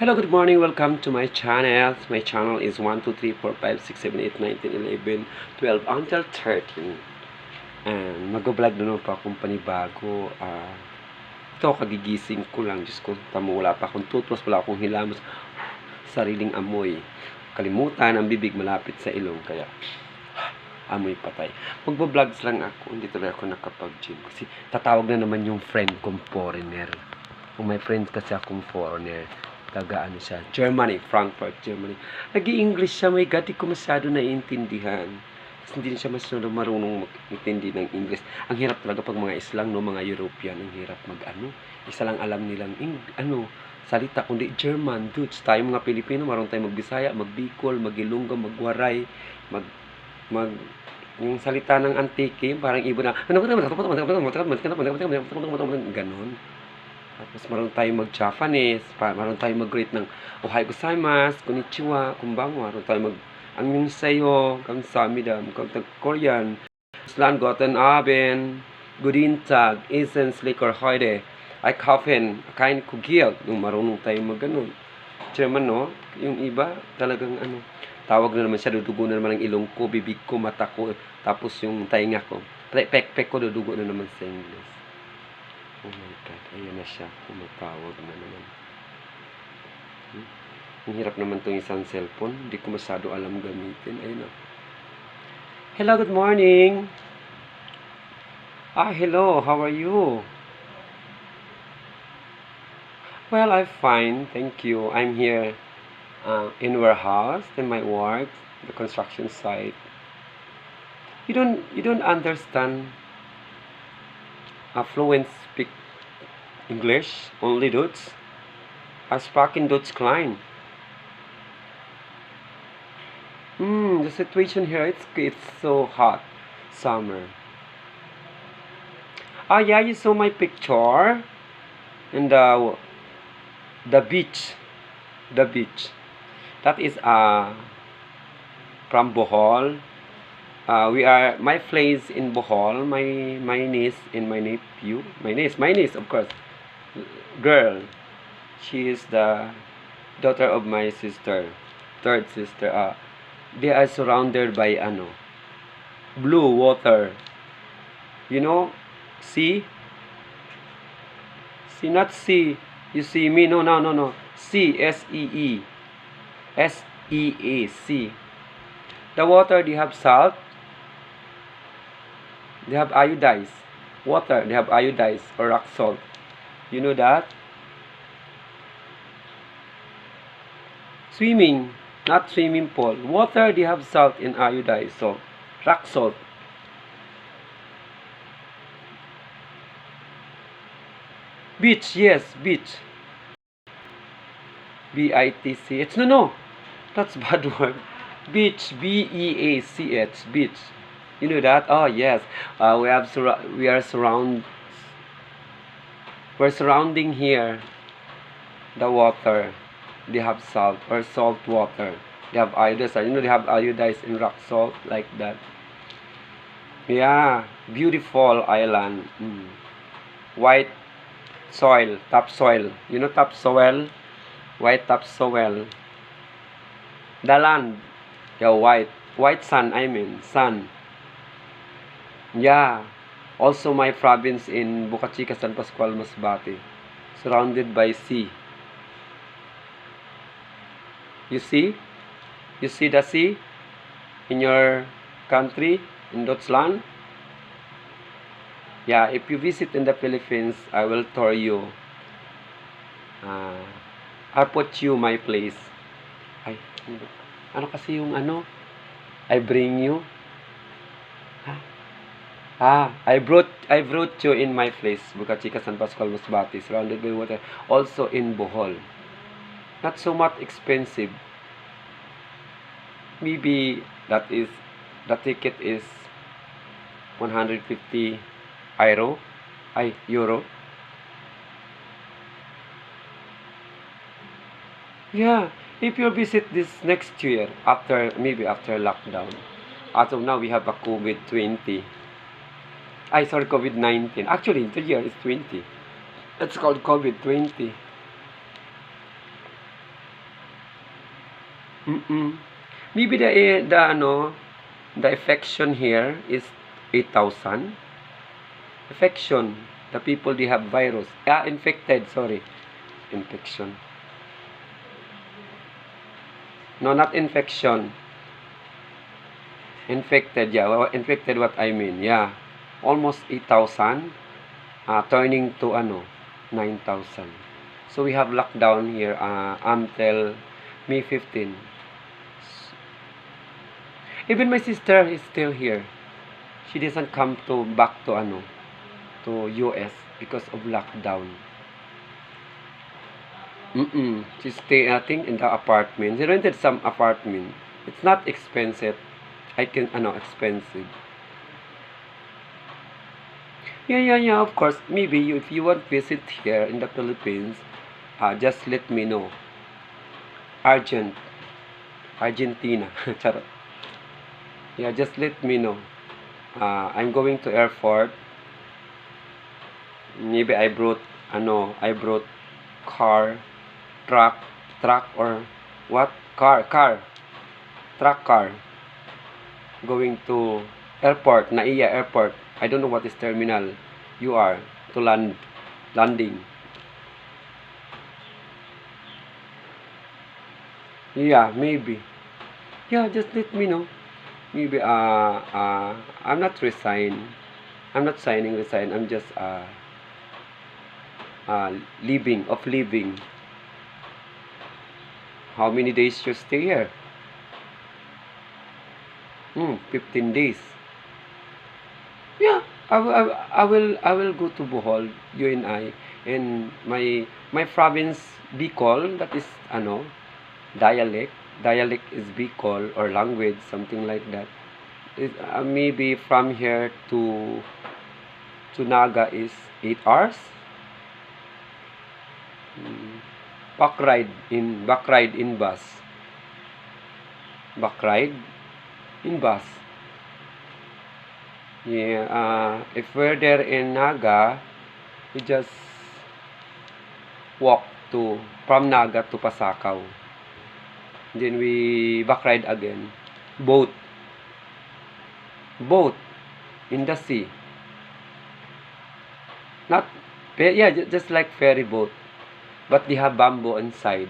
Hello, good morning. Welcome to my channel. My channel is 1, 2, 3, 4, 5, 6, 7, 8, 9, 10, 11, 12 until 13. And mag-vlog na naman pa akong panibago. Ito, kagigising ko lang. Diyos ko, tamo, wala pa akong toothbrush, wala akong hilamos. Sariling amoy. Kalimutan, ang bibig malapit sa ilong. Kaya, amoy patay. Magbo-vlogs lang ako. Hindi tuloy ako nakapag-gym. Kasi tatawag na naman yung friend kong foreigner. Kung may friends kasi akong foreigner. Taga ano siya, Germany, Frankfurt, Germany. Nag-i-English siya, my God, di ko masyado naiintindihan. Kasi hindi siya masyado marunong mag-intindi ng English. Ang hirap talaga pag mga Islang, no, mga European, ang hirap mag-ano. Isa lang alam nilang, salita, kundi German, Dutch. Tayo mga Pilipino, marunong tayo mag-Bisaya, mag-Bicol, mag-Ilonggo, mag-Waray, yung salita ng antike, parang ibo na, ganon. Tapos marunong tayong mag-Japanese, marunong tayong mag-greet ng Ohayo gozaimasu, konnichiwa, konbanwa, marunong tayong annyeonghaseyo, kamsahamnida, Korean, Slan, guten Abend, guten Tag, Isen, Slicker, heute, I kaufen, kain kugiyag, yung marunong tayong mag-ganon. German, no? Yung iba, talagang tawag na naman siya, dudugo na naman ang ilong ko, bibig ko, mata ko, tapos yung tainga ko. Pek-pek ko, dudugo na naman sa English. Oh my God, ayan na siya. Tumatawag na naman. Ang hirap naman itong isang cellphone. Hindi ko masyado alam gamitin. Ayun na. Hello, good morning. Hello, how are you? Well, I'm fine, thank you. I'm here in warehouse, in my work, the construction site. You don't understand fluent speak English, only Dutch. I speak in Dutch klein. The situation here, it's so hot, summer. Yeah, you saw my picture, and the beach, that is from Bohol. My place in Bohol, my niece and my nephew, my niece, of course, girl. She is the daughter of my sister, third sister. They are surrounded by blue water. You know, sea, not sea. You see me? No. Sea, SEE, SEA, sea. The water, they have salt. They have iodized water. They have iodized or rock salt. You know that? Swimming, not swimming pool. Water, they have salt and iodized salt. Rock salt. Beach, yes, beach. B-I-T-C-H. No. That's bad word. Beach, B-E-A-C-H. Beach. You know that? Oh, yes. We're surrounding here the water. They have salt or salt water. They have iodized. They have iodized in rock salt like that. Yeah, beautiful island. White soil, topsoil. You know topsoil? White topsoil. The land. Yeah, white sun. Sun. Yeah. Also my province in Bucachica, San Pascual, Masbate. Surrounded by sea. You see? You see the sea in your country, in Deutschland? Yeah, if you visit in the Philippines, I will tour you. I'll put you my place. Ano kasi yung I bring you? I brought you in my place, Bucachica, San Pascual, Masbate, surrounded by water. Also in Bohol. Not so much expensive. Maybe the ticket is 150 euro. Yeah, if you visit this next year, maybe after lockdown. As of now, we have a COVID-20. COVID-19. Actually, the year is 20. It's called COVID-20. Mm-mm. Maybe the affection here is 8,000. Affection. The people they have virus. Infected, sorry. Infection. No, not infection. Infected, yeah. Well, infected what I mean. Yeah. Almost 8,000. Turning to 9,000. So we have lockdown here until May 15. Even my sister is still here. She doesn't come to back to to US because of lockdown. She stay, I think, in the apartment. She rented some apartment. It's not expensive. I can expensive. Yeah. Of course, maybe if you want visit here in the Philippines, just let me know. Argentina. Charot. Yeah, just let me know. I'm going to airport. Maybe I brought car, truck or what? Truck car. Going to airport, Naiya Airport. I don't know what is terminal you are to landing. Yeah, maybe. Yeah, just let me know. Maybe I'm not resign. I'm not signing resign. I'm just leaving. How many days you stay here? 15 days. Yeah, I will go to Bohol, you and I, and my province Bicol, that is dialect. Dialect is Bicol or language, something like that. Maybe from here to Naga is 8 hours. Back ride in bus. Back ride in bus. Yeah, if we're there in Naga, we just walk to from Naga to Pasakaw. Then we back ride again. Boat. Boat in the sea. Not, yeah, just like ferry boat. But they have bamboo inside.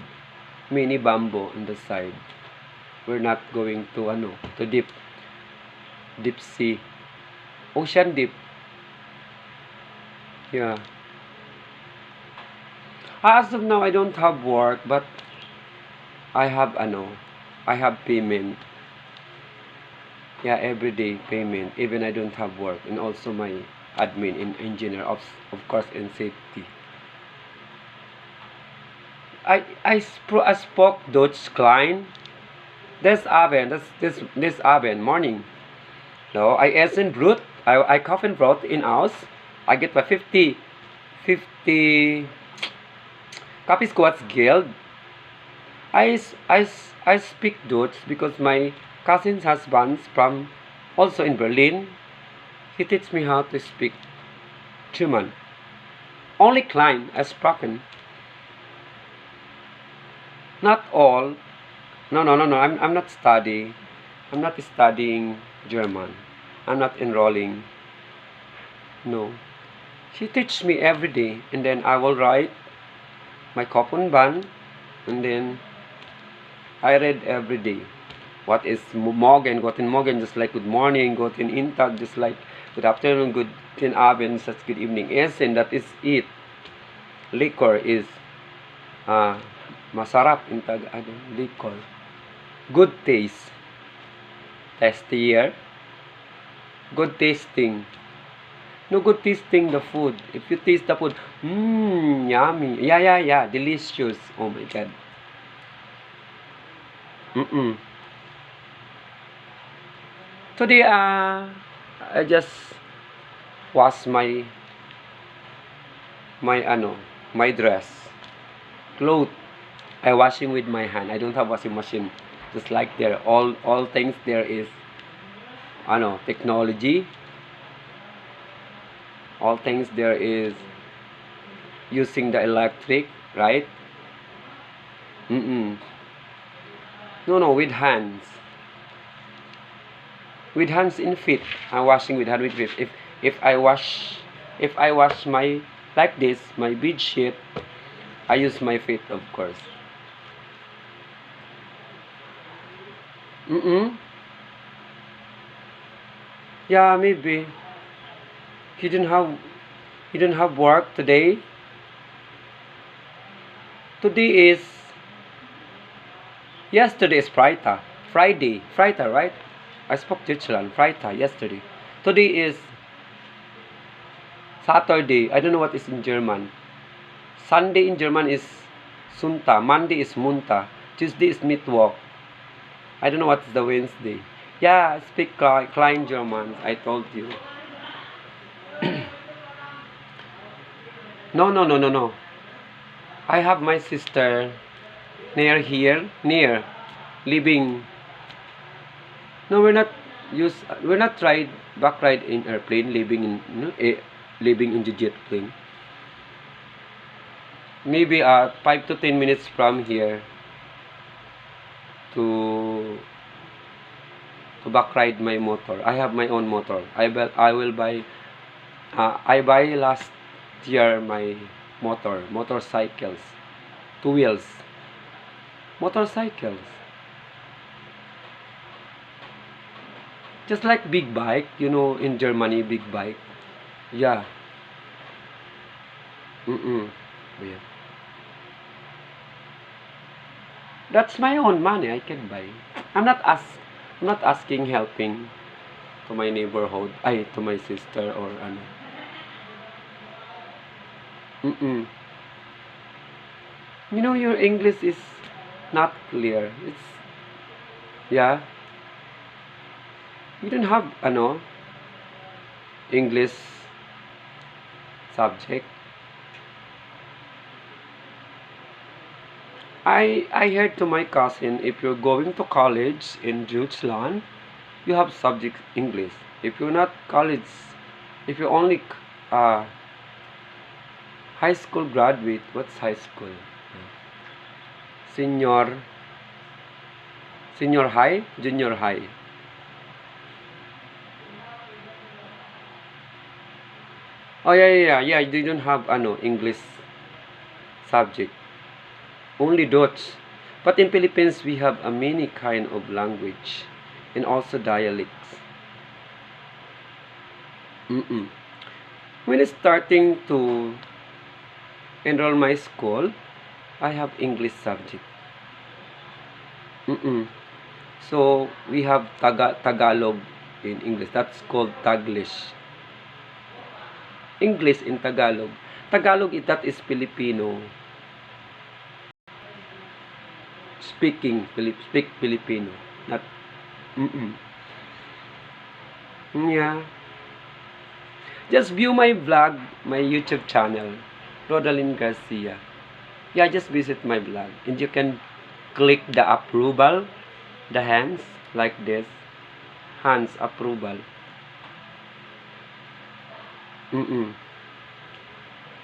Mini bamboo on the side. We're not going to deep sea. Ocean deep. Yeah. As of now, I don't have work, but I have I have payment. Yeah, everyday payment, even I don't have work, and also my admin in engineer of course in safety. I spoke Dutch klein. This Abend, this Abend morning. No, I essen brut. I kaufen Brot in house. I get my 50 coffee squats guild. I speak Dutch because my cousin's husband's from also in Berlin. He teach me how to speak German. Only klein as spoken. Not all. No. I'm not studying. I'm not studying German. I'm not enrolling. No. She teach me every day, and then I will write my Kopunban, and then I read every day. What is morgen? Guten Morgen, just like good morning. Guten Intag, just like good afternoon. Guten Abend, such good evening. Essen, that is it. Liquor is masarap in liquor. Good taste. Tastier. Good tasting. No, good tasting the food. If you taste the food, yummy. Yeah. Delicious. Oh my God. Today, I just wash my dress, clothes. I washing with my hand. I don't have washing machine. Just like there, all things there is, technology. All things there is using the electric, right? No, no, with hands. With hands in feet. I'm washing with hand with feet. If I wash my like this, my bead sheet, I use my feet, of course. Yeah, maybe. You didn't have work today. Today is yesterday is Friday, right? I spoke Deutschland, Friday, yesterday. Today is Saturday. I don't know what is in German. Sunday in German is Sunta. Monday is Munta. Tuesday is Mittwoch. I don't know what is the Wednesday. Yeah, I speak Klein German. I told you. No. I have my sister near here, living. No, we're not back ride in airplane, living in, living in the jet plane. Maybe 5 to 10 minutes from here to back ride my motor. I have my own motor. I will buy. I buy last year my motorcycles, 2 wheels, motorcycles. Just like big bike, in Germany, big bike. Yeah. Yeah. That's my own money. I can buy. I'm not asking helping to my neighborhood. To my sister or ano. Your English is not clear. Yeah. You don't have English subject. I heard to my cousin, if you're going to college in Deutschland, you have subject English. If you're not college, if you're only high school graduate, what's high school? Senior high, junior high. Oh yeah. You don't have English subject. Only Dutch. But in Philippines, we have a many kind of language and also dialects. When starting to enroll my school, I have English subject. So we have Tagalog in English. That's called Taglish. English in Tagalog. Tagalog, that is Filipino. Speak Filipino. Not. Yeah. Just view my vlog, my YouTube channel, Rodalyn Garcia. Yeah, just visit my vlog. And you can click the approval, the hands, like this. Hands approval.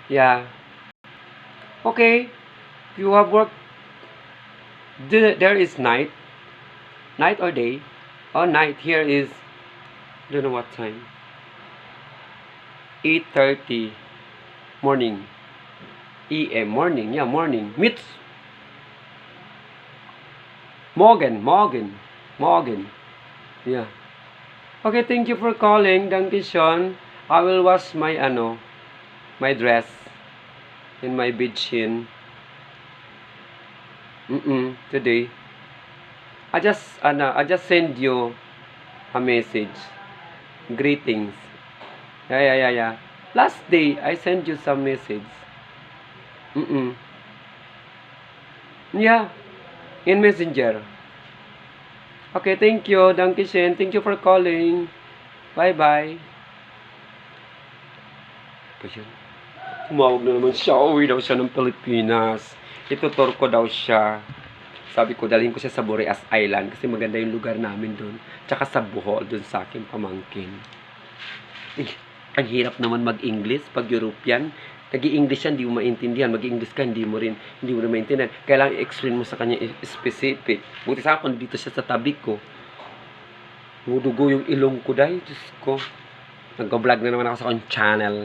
Yeah. Okay. You have work. There is night or day. Oh, night. Here is, don't know what time. 8:30 morning. EM morning. Yeah, morning. Morgen. Yeah. Okay, thank you for calling. Dankeschön. I will wash my my dress and my bedsheet. Today. I just send you a message. Greetings. Yeah. Last day I sent you some message. Yeah. In Messenger. Okay, thank you. Dankeschön. Thank you for calling. Bye-bye. Tumawag na naman siya. Uwi daw siya ng Pilipinas. Itutur ko daw siya. Sabi ko, dalhin ko siya sa Boreas Island kasi maganda yung lugar namin doon. Tsaka sa Bohol, doon sa aking pamangkin. Ang hirap naman mag-English pag European. nag-i-English yan, hindi mo maintindihan. Mag-i-English ka, hindi mo rin maintindihan. Kailangan i-explain mo sa kanya specific. Buti sa akin, dito siya sa tabi ko. Mudugo yung ilong ko dahil. Diyos ko. Nag-vlog na naman ako sa akong channel.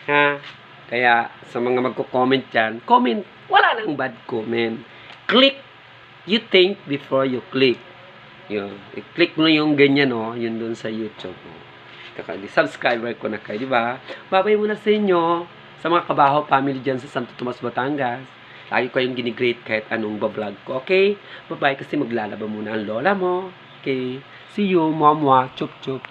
Ha? Kaya, sa mga magko-comment dyan, comment. Wala nang bad comment. Click. You think before you click. Yun. I-click mo na yung ganyan, oh. Yun dun sa YouTube. Subscriber ko na kayo, di ba? Babay muna sa inyo. Sa mga Kabaho family dyan sa Santo Tomas, Batangas. Lagi ko yung ginigrate kahit anong bablog ko. Okay? Bye-bye kasi maglalaba muna ang lola mo. Okay? See you, mwa-mwa. Chup-chup.